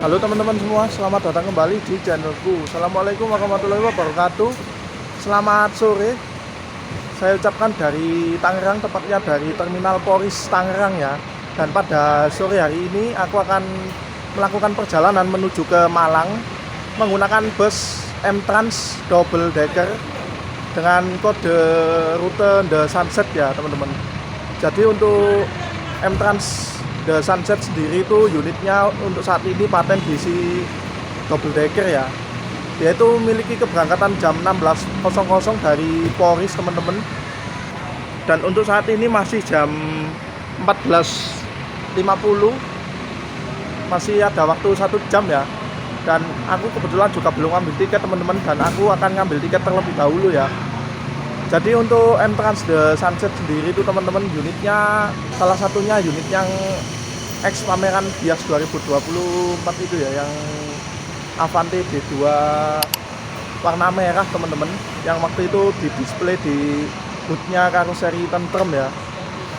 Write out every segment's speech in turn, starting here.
Halo teman-teman semua, selamat datang kembali di channelku. Assalamualaikum warahmatullahi wabarakatuh. Selamat sore. Saya ucapkan dari Tangerang, tepatnya dari Terminal Poris Tangerang ya. Dan pada sore hari ini aku akan melakukan perjalanan menuju ke Malang menggunakan bus M-Trans double decker dengan kode rute The Sunset ya teman-teman. Jadi untuk M-Trans The Sunset sendiri itu unitnya untuk saat ini paten DC double decker ya. Dia itu memiliki keberangkatan jam 16.00 dari Poris teman-teman. Dan untuk saat ini masih jam 14.50, masih ada waktu 1 jam ya. Dan aku kebetulan juga belum ngambil tiket teman-teman, dan aku akan ngambil tiket terlebih dahulu ya. Jadi untuk M-Trans The Sunset sendiri itu teman-teman, unitnya salah satunya unit yang X pameran Gias 2024 itu ya, yang Avante D2 warna merah teman-teman, yang waktu itu di display di bootnya karoseri Tentrem ya.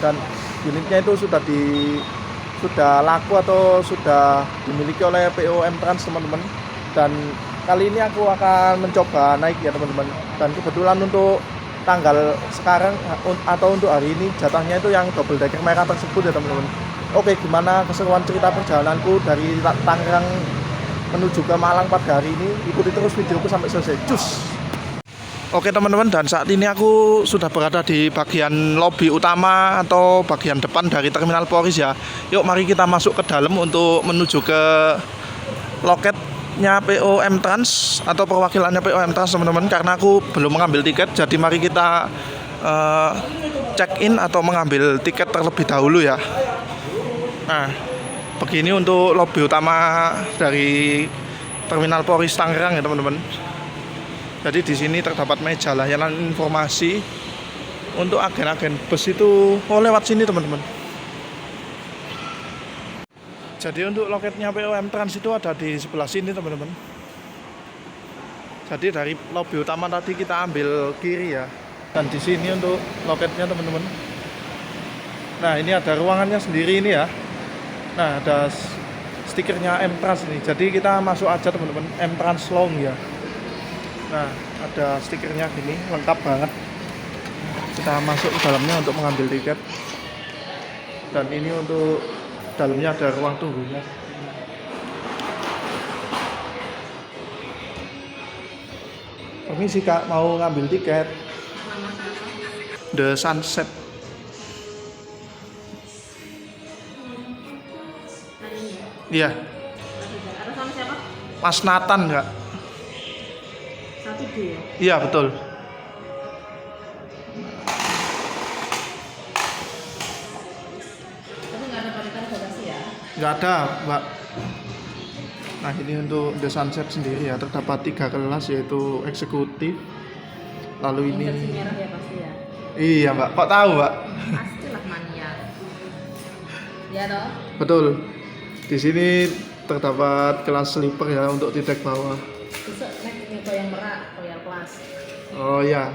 Dan unitnya itu sudah laku atau sudah dimiliki oleh PO M-Trans teman-teman. Dan kali ini aku akan mencoba naik ya teman-teman. Dan kebetulan untuk tanggal sekarang atau untuk hari ini jatahnya itu yang double decker merah tersebut ya teman-teman. Oke, gimana keseruan cerita perjalananku dari Tangerang menuju ke Malang pada hari ini? Ikuti terus videoku sampai selesai. Cus. Oke teman-teman, dan saat ini aku sudah berada di bagian lobi utama atau bagian depan dari Terminal Poris ya. Yuk mari kita masuk ke dalam untuk menuju ke loketnya PO M-Trans atau perwakilannya PO M-Trans teman-teman. Karena aku belum mengambil tiket, jadi mari kita check in atau mengambil tiket terlebih dahulu ya. Nah, begini untuk lobi utama dari Terminal Poris Tangerang ya teman-teman. Jadi di sini terdapat meja layanan informasi untuk agen-agen bus itu lewat sini teman-teman. Jadi untuk loketnya PO M-Trans itu ada di sebelah sini teman-teman. Jadi dari lobi utama tadi kita ambil kiri ya. Dan di sini untuk loketnya teman-teman. Nah, ini ada ruangannya sendiri ini ya. Nah, ada stikernya M-Trans ini. Jadi kita masuk aja teman-teman, M-Trans Long ya. Nah, ada stikernya gini, lengkap banget. Kita masuk ke dalamnya untuk mengambil tiket. Dan ini untuk dalamnya ada ruang tunggunya. Permisi Kak, mau ngambil tiket The Sunset. Iya. Atas nama siapa? Mas Nathan Kak. 1D ya? Iya betul. Tapi nggak ada paritan bagasi ya? Nggak ada Mbak. Nah, ini untuk The Sunset sendiri ya, terdapat 3 kelas yaitu eksekutif. Lalu ini Injeksi merah ya pasti ya? iya Mbak, kok tahu Mbak? Pastilah mania. Ya toh? Betul. Di sini terdapat kelas sleeper ya untuk di dek bawah. Besok naik nyoba yang merah, royal class. Oh iya.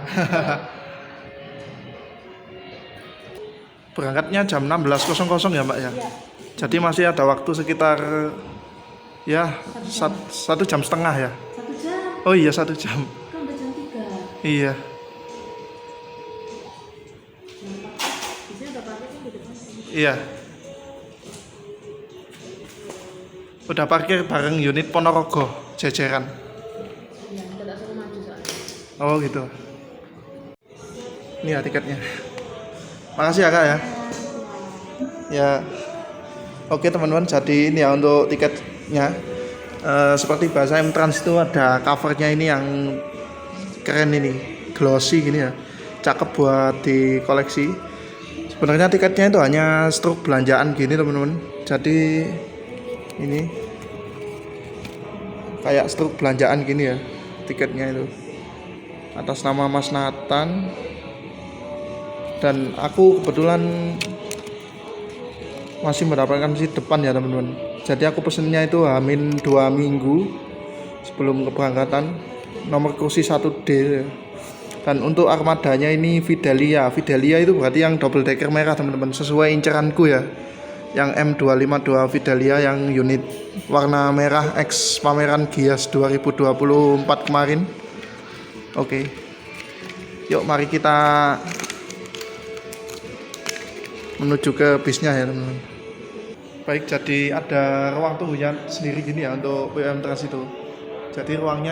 Berangkatnya jam 16.00 ya Mbak ya. Iya. Jadi masih ada waktu sekitar ya 1 jam setengah ya. 1 jam? Oh iya 1 jam. Kan udah jam 3. Iya. Di sini ada parkir kan di depan. Iya. Udah parkir bareng unit Ponorogo jejeran. Iya, kita suruh maju soalnya. Oh gitu. Ini ya tiketnya. Makasih ya Kak ya. Ya. Oke teman-teman, jadi ini ya untuk tiketnya. Seperti bahasa M-Trans itu ada covernya ini yang keren ini, glossy gini ya. Cakep buat di koleksi. Sebenarnya tiketnya itu hanya struk belanjaan gini teman-teman. Jadi ini kayak struk belanjaan gini ya tiketnya itu, atas nama Mas Nathan. Dan aku kebetulan masih mendapatkan seat depan ya teman-teman. Jadi aku pesennya itu Hamin 2 minggu sebelum keberangkatan, nomor kursi 1D. Dan untuk armadanya ini Fidelia. Fidelia itu berarti yang double decker merah teman-teman, sesuai inceranku ya. yang M252 Fidelia yang unit warna merah X pameran Gias 2024 kemarin. Oke. Yuk mari kita menuju ke bisnya ya teman-teman. Baik, jadi ada ruang tunggunya sendiri gini ya untuk PM Trans itu. Jadi ruang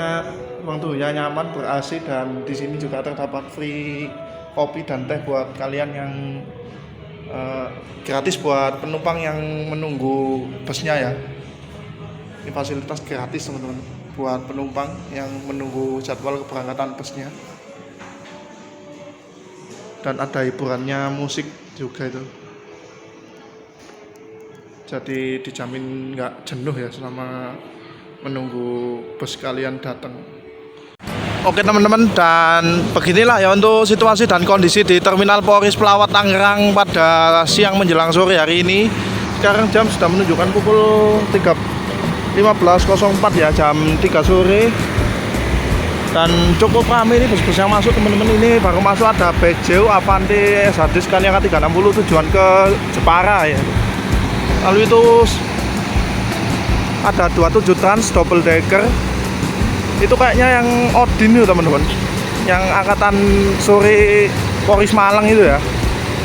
tunggunya nyaman, ber-AC, dan di sini juga terdapat free kopi dan teh buat kalian yang gratis buat penumpang yang menunggu busnya ya. Ini fasilitas gratis teman-teman buat penumpang yang menunggu jadwal keberangkatan busnya. Dan ada hiburannya, musik juga itu. Jadi dijamin nggak jenuh ya selama menunggu bus kalian datang. Oke teman-teman, dan beginilah ya untuk situasi dan kondisi di Terminal Polris Pelawat Tangerang pada siang menjelang sore hari ini. Sekarang jam sudah menunjukkan pukul 15.04 ya, jam 3 sore. Dan cukup ramai ini bus-bus yang masuk teman-teman. Ini baru masuk ada Peugeot Avanti SHD Scania K360 tujuan ke Jepara ya. Lalu itu ada 27 Trans double decker. Itu kayaknya yang Odin itu teman-teman, yang angkatan sore Polres Malang itu ya.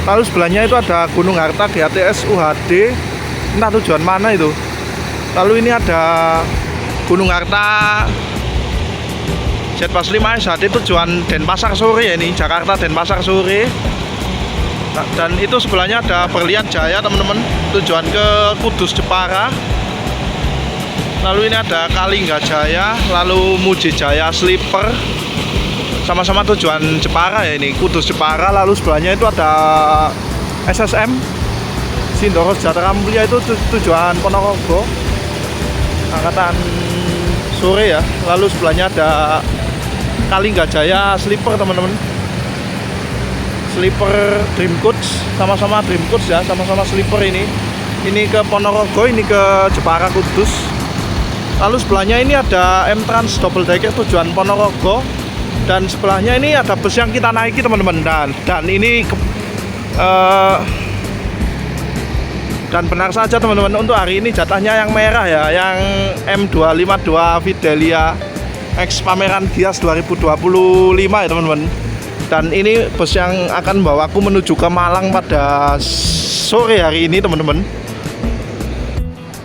Lalu sebelahnya itu ada Gunung Harta GATS UHD, entah tujuan mana itu. Lalu ini ada Gunung Harta Z45 SHD tujuan Denpasar sore ya, ini Jakarta Denpasar sore. Nah, dan itu sebelahnya ada Berlian Jaya teman-teman, tujuan ke Kudus Jepara. Lalu ini ada Kalingga Jaya, lalu Muji Jaya Sleeper, sama-sama tujuan Jepara ya, ini Kudus Jepara. Lalu sebelahnya itu ada SSM Sindoro Sejahtera Mulia, itu tujuan Ponorogo angkatan sore ya. Lalu sebelahnya ada Kalingga Jaya Sleeper teman-teman, Sleeper Dream Coach, sama-sama Dream Coach ya, sama-sama Sleeper ini ke Ponorogo, ini ke Jepara Kudus. Lalu sebelahnya ini ada M Trans double decker tujuan Ponorogo, dan sebelahnya ini ada bus yang kita naiki teman-teman. Dan ini dan benar saja teman-teman, untuk hari ini jatahnya yang merah ya, yang M252 Fidelia X pameran Gias 2025 ya teman-teman. Dan ini bus yang akan membawaku menuju ke Malang pada sore hari ini teman-teman.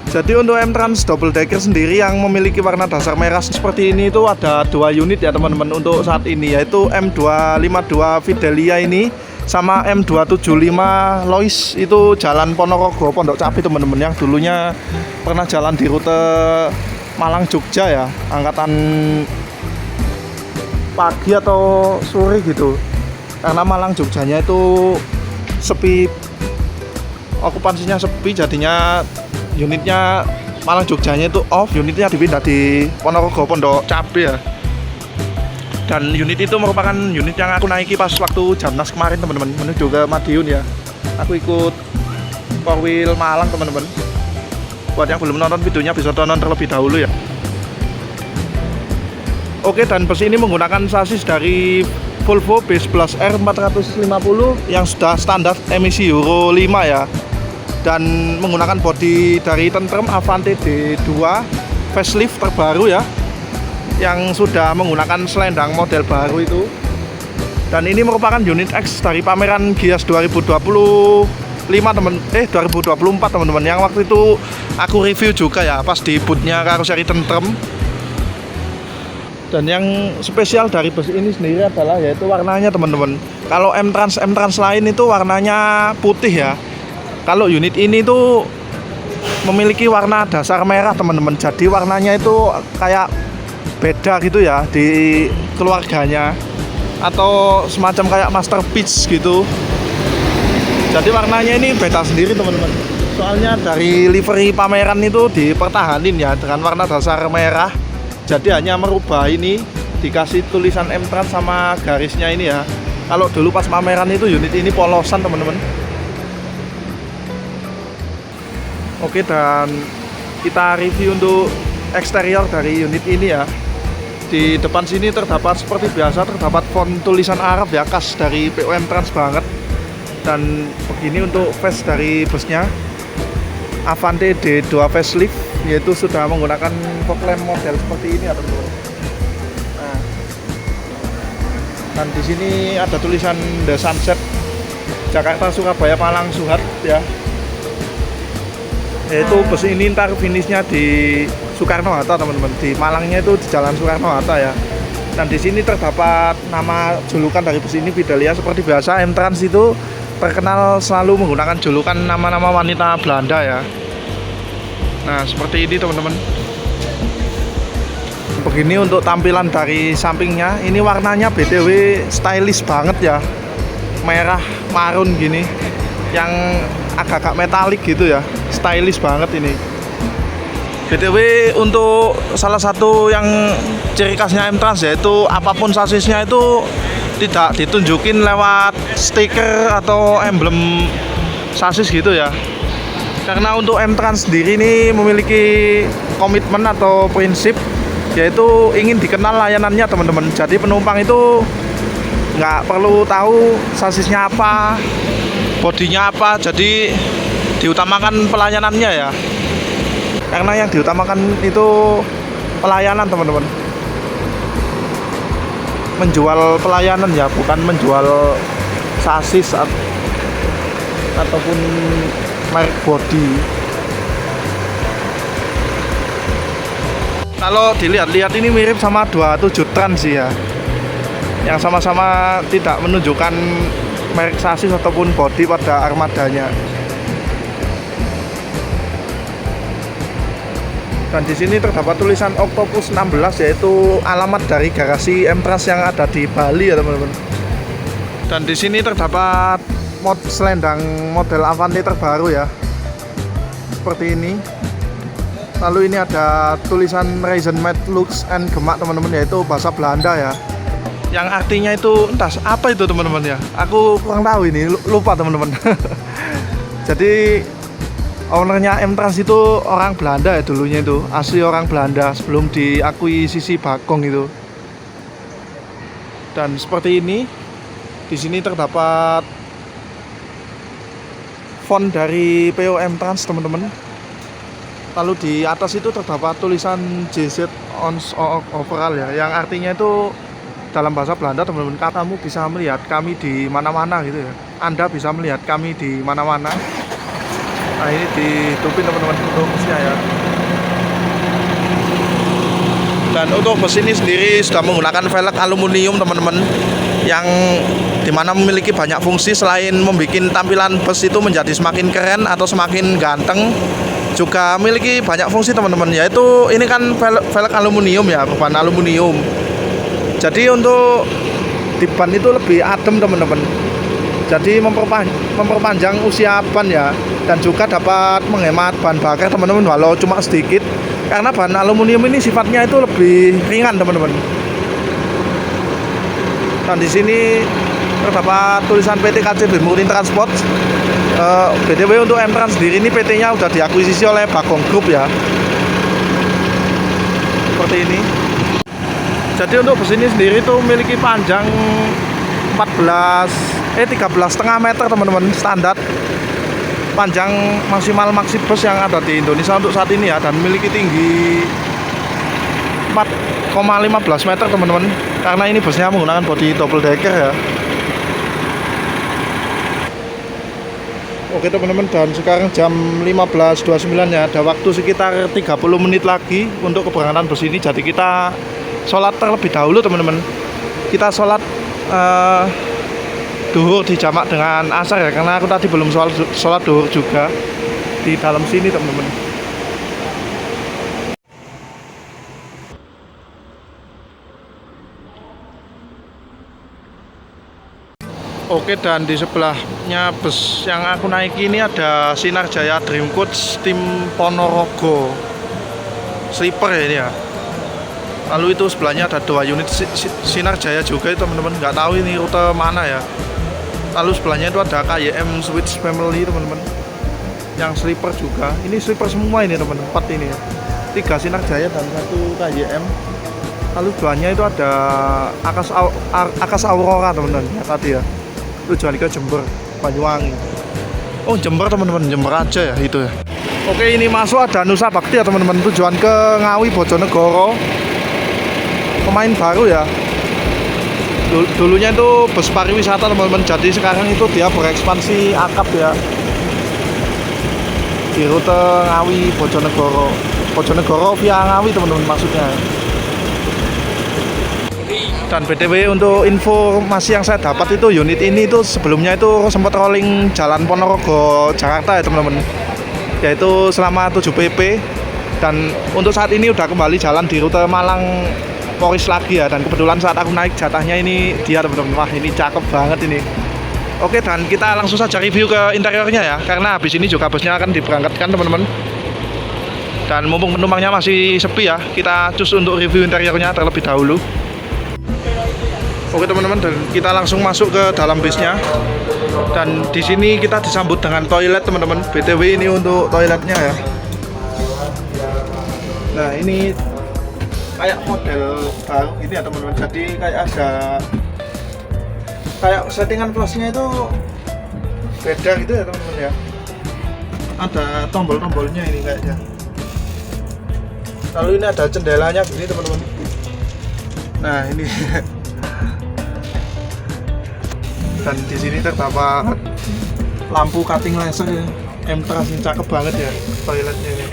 Jadi untuk M Trans double decker sendiri yang memiliki warna dasar merah seperti ini itu ada 2 unit ya teman-teman untuk saat ini, yaitu M252 Fidelia ini sama M275 Lois, itu jalan Ponorogo Pondok Cabe teman-teman, yang dulunya pernah jalan di rute Malang Jogja ya, angkatan pagi atau sore gitu, karena Malang Jogjanya itu sepi, okupansinya sepi, jadinya unitnya Malang Jogjanya itu off, unitnya dipindah di Ponorogo Pondok Cabe ya. Dan unit itu merupakan unit yang aku naiki pas waktu Jamnas kemarin teman-teman, menuju ke Madiun ya. Aku ikut Four Wheel Malang teman-teman. Buat yang belum nonton videonya bisa tonton terlebih dahulu ya. Oke, dan bus ini menggunakan sasis dari Volvo B11 R450 yang sudah standar emisi Euro 5 ya. Dan menggunakan bodi dari Tentrem Avanti D2 facelift terbaru ya, yang sudah menggunakan selendang model baru itu. Dan ini merupakan unit X dari pameran Gias 2024 teman-teman, yang waktu itu aku review juga ya pas di bootnya karoseri Tentrem. Dan yang spesial dari bus ini sendiri adalah yaitu warnanya teman-teman. Kalau M Trans lain itu warnanya putih ya. Kalau unit ini tuh memiliki warna dasar merah teman-teman. Jadi warnanya itu kayak beda gitu ya di keluarganya, atau semacam kayak Master Peach gitu. Jadi warnanya ini beda sendiri teman-teman. Soalnya dari livery pameran itu dipertahanin ya dengan warna dasar merah. Jadi hanya merubah ini, dikasih tulisan M Trans sama garisnya ini ya. Kalau dulu pas pameran itu unit ini polosan teman-teman. Oke, dan kita review untuk eksterior dari unit ini ya. Di depan sini terdapat seperti biasa, terdapat font tulisan Arab ya, khas dari POM Trans banget. Dan begini untuk face dari busnya. Avante D2 facelift, yaitu sudah menggunakan fog lamp model seperti ini ya teman-teman. Nah, dan di sini ada tulisan The Sunset Jakarta Surabaya Malang Suhat ya. Yaitu bus ini ntar finishnya di Soekarno Hatta teman-teman, di Malangnya itu di Jalan Soekarno Hatta ya. Dan di sini terdapat nama julukan dari bus ini Fidelia. Seperti biasa M-Trans itu terkenal selalu menggunakan julukan nama-nama wanita Belanda ya. Nah seperti ini teman-teman. Begini untuk tampilan dari sampingnya. Ini warnanya BTW stylish banget ya, merah marun gini, yang agak-agak metalik gitu ya, stylish banget ini. BTW untuk salah satu yang ciri khasnya M-Trans yaitu apapun sasisnya itu tidak ditunjukin lewat stiker atau emblem sasis gitu ya. Karena untuk M-Trans sendiri ini memiliki komitmen atau prinsip, yaitu ingin dikenal layanannya teman-teman. Jadi penumpang itu nggak perlu tahu sasisnya apa, bodinya apa, jadi diutamakan pelayanannya ya. Karena yang diutamakan itu pelayanan teman-teman. Menjual pelayanan ya, bukan menjual sasis ataupun merek body. Kalau dilihat-lihat ini mirip sama 27 Trans sih ya, yang sama-sama tidak menunjukkan merek sasis ataupun body pada armadanya. Dan di sini terdapat tulisan Octopus 16, yaitu alamat dari garasi M-Trans yang ada di Bali ya teman-teman. Dan di sini terdapat selendang model Avante terbaru ya, seperti ini. Lalu ini ada tulisan Reason Made Looks and Gemak teman-teman, yaitu bahasa Belanda ya, yang artinya itu entah apa itu teman-teman ya, aku kurang tahu ini, lupa teman-teman. Jadi ownernya M-Trans itu orang Belanda ya dulunya, itu asli orang Belanda sebelum diakuisisi Bagong itu. Dan seperti ini, di sini terdapat font dari PO M-Trans teman-teman. Lalu di atas itu terdapat tulisan JZ ons overall ya, yang artinya itu dalam bahasa Belanda teman-teman, katamu bisa melihat kami di mana-mana gitu ya. Anda bisa melihat kami di mana-mana. Nah ini ditutupin teman-teman untuk busnya ya. Dan untuk bus ini sendiri sudah menggunakan velg aluminium teman-teman, yang dimana memiliki banyak fungsi. Selain membuat tampilan bus itu menjadi semakin keren atau semakin ganteng, juga memiliki banyak fungsi teman-teman, yaitu ini kan velg aluminium ya, ban aluminium. Jadi untuk di ban itu lebih adem teman-teman, jadi memperpanjang usia ban ya, dan juga dapat menghemat bahan bakar teman-teman walau cuma sedikit, karena bahan aluminium ini sifatnya itu lebih ringan teman-teman. Dan di sini terdapat tulisan PT KCB Murni Transport. BTW untuk M-Trans sendiri ini PT-nya udah diakuisisi oleh Bagong Group ya, seperti ini. Jadi untuk bus ini sendiri itu memiliki panjang 13,5 meter teman-teman, standar panjang maksimal maksi bus yang ada di Indonesia untuk saat ini ya, dan memiliki tinggi 4,15 meter teman-teman, karena ini busnya menggunakan bodi double decker ya. Oke teman-teman, dan sekarang jam 15.29 ya, ada waktu sekitar 30 menit lagi untuk keberangkatan bus ini. Jadi kita sholat terlebih dahulu teman-teman. Kita sholat duhur dijamak dengan asar ya, karena aku tadi belum sholat duhur juga di dalam sini teman-teman. Oke, dan di sebelahnya bus yang aku naiki ini ada Sinar Jaya Dream Coach tim Ponorogo sleeper ya ini ya. Lalu itu sebelahnya ada 2 unit Sinar Jaya juga itu teman-teman, nggak tahu ini rute mana ya. Lalu sebelahnya itu ada KYM Switch Family teman-teman, yang sleeper juga. Ini sleeper semua ini teman-teman, 4 ini ya, 3 Sinar Jaya dan 1 KYM. Lalu sebelahnya itu ada Akas Aurora teman-teman ya, tadi ya, tujuan ke Jember, Banyuwangi. Oh Jember teman-teman, Jember aja ya itu ya. Oke ini masuk ada Nusa Bakti ya teman-teman, tujuan ke Ngawi Bojonegoro. Pemain baru ya. Dulunya itu bus pariwisata teman-teman, jadi sekarang itu dia berekspansi akap ya di rute Ngawi Bojonegoro. Bojonegoro via Ngawi teman-teman maksudnya. Dan BTW untuk informasi yang saya dapat itu unit ini itu sebelumnya itu sempat rolling Jalan Ponorogo Jakarta ya teman-teman, yaitu selama 7 pp, dan untuk saat ini udah kembali jalan di rute Malang Poris lagi ya, dan kebetulan saat aku naik jatahnya ini dia teman-teman. Wah ini cakep banget ini. Oke, dan kita langsung saja review ke interiornya ya, karena habis ini juga busnya akan diberangkatkan teman-teman, dan mumpung penumpangnya masih sepi ya, kita cus untuk review interiornya terlebih dahulu. Oke teman-teman, dan kita langsung masuk ke dalam busnya. Dan di sini kita disambut dengan toilet teman-teman. BTW ini untuk toiletnya ya. Nah ini kayak model baru ini ya teman-teman. Jadi kayak ada kayak settingan flushnya itu beda gitu ya teman-teman ya. Ada tombol-tombolnya ini kayaknya. Lalu ini ada jendelanya gini teman-teman. Nah ini. Dan di sini terdapat lampu cutting laser ya. M-Trans ini cakep banget ya toiletnya ini.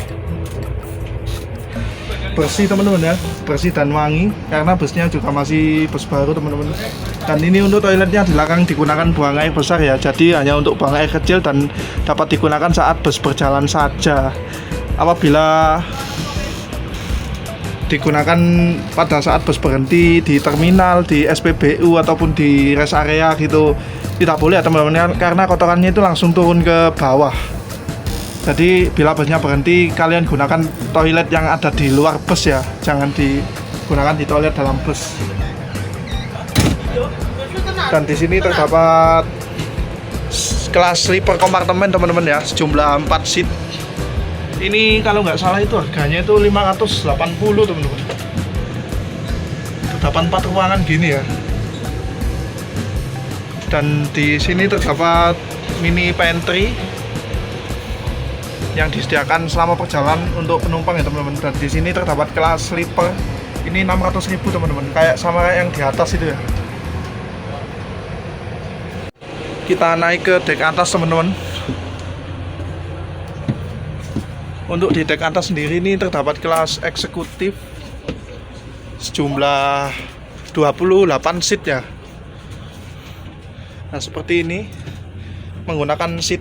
Bersih teman-teman ya, bersih dan wangi karena busnya juga masih bus baru teman-teman. Dan ini untuk toiletnya di belakang digunakan buang air besar ya, jadi hanya untuk buang air kecil dan dapat digunakan saat bus berjalan saja. Apabila digunakan pada saat bus berhenti di terminal, di SPBU ataupun di rest area gitu tidak boleh ya teman-teman, karena kotorannya itu langsung turun ke bawah. Jadi bila busnya berhenti, kalian gunakan toilet yang ada di luar bus ya, jangan digunakan di toilet dalam bus. Dan di sini terdapat kelas sleeper kompartemen teman-teman ya, sejumlah 4 seat. Ini kalau nggak salah itu harganya itu 580 teman-teman. Terdapat 4 ruangan gini ya. Dan di sini terdapat mini pantry yang disediakan selama perjalanan untuk penumpang ya teman-teman. Dan di sini terdapat kelas sleeper. Ini 600.000 teman-teman, kayak sama kayak yang di atas itu ya. Kita naik ke dek atas teman-teman. Untuk di dek atas sendiri ini terdapat kelas eksekutif sejumlah 28 seat ya. Nah seperti ini, menggunakan seat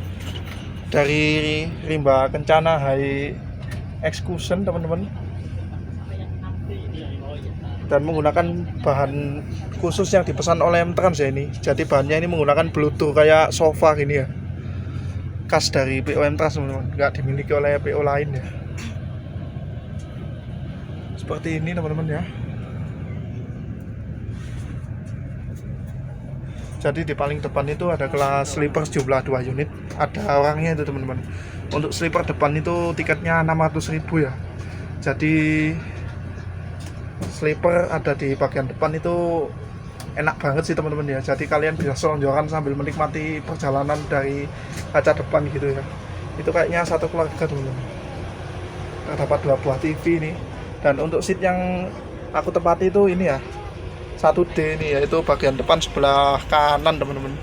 dari Rimba Kencana High Excursion teman-teman, dan menggunakan bahan khusus yang dipesan oleh M-Trans ya ini. Jadi bahannya ini menggunakan Bluetooth kayak sofa gini ya, khas dari PO M-Trans teman-teman, nggak dimiliki oleh PO lain ya. Seperti ini teman-teman ya. Jadi di paling depan itu ada kelas sleeper jumlah 2 unit, ada orangnya itu teman-teman. Untuk sleeper depan itu tiketnya 600.000 ya. Jadi sleeper ada di bagian depan itu enak banget sih teman-teman ya. Jadi kalian bisa selonjoran sambil menikmati perjalanan dari kaca depan gitu ya. Itu kayaknya satu keluarga teman-teman. Terdapat 2 buah TV ini. Dan untuk seat yang aku tempati itu ini ya, 1D ini, yaitu bagian depan sebelah kanan teman-teman.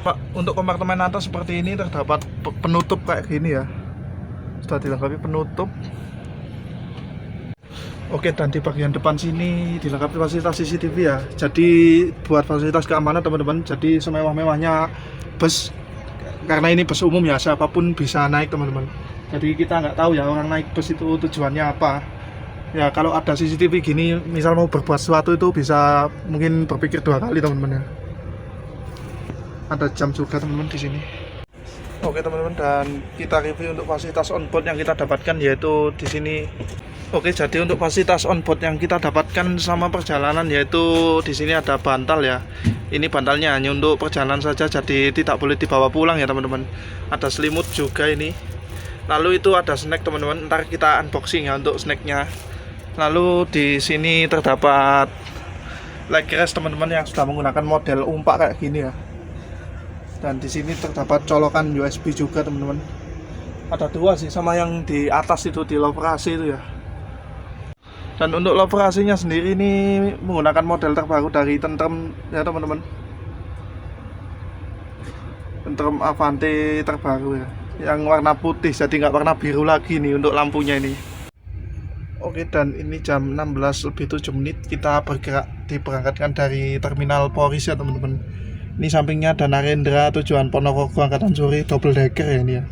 Pak, untuk kompartemen atas seperti ini terdapat penutup kayak gini ya. Sudah dilengkapi penutup. Oke, dan di bagian depan sini dilengkapi fasilitas CCTV ya. Jadi buat fasilitas keamanan teman-teman. Jadi semewah-mewahnya bus, karena ini bus umum ya, siapapun bisa naik teman-teman. Jadi kita nggak tahu ya orang naik bus itu tujuannya apa. Ya kalau ada CCTV gini, misal mau berbuat sesuatu itu bisa mungkin berpikir 2 kali teman-teman ya. Ada jam juga teman-teman di sini. Oke teman-teman, dan kita review untuk fasilitas onboard yang kita dapatkan yaitu di sini. Oke, jadi untuk fasilitas onboard yang kita dapatkan selama perjalanan yaitu di sini ada bantal ya. Ini bantalnya hanya untuk perjalanan saja, jadi tidak boleh dibawa pulang ya teman-teman. Ada selimut juga ini. Lalu itu ada snack teman-teman, ntar kita unboxing ya untuk snacknya. Lalu di sini terdapat Legrez teman-teman yang sudah menggunakan model umpak kayak gini ya. Dan di sini terdapat colokan USB juga teman-teman. Ada dua sih, sama yang di atas itu di lover AC itu ya. Dan untuk lover AC-nya sendiri ini menggunakan model terbaru dari Tentrem ya teman-teman. Tentrem Avante terbaru ya, yang warna putih jadi nggak warna biru lagi nih untuk lampunya ini. Oke, dan ini jam 16:07 kita diberangkatkan dari terminal Polris ya teman-teman. Ini sampingnya ada Narendra tujuan Ponorogo Angkatan Suri double decker ya ini ya.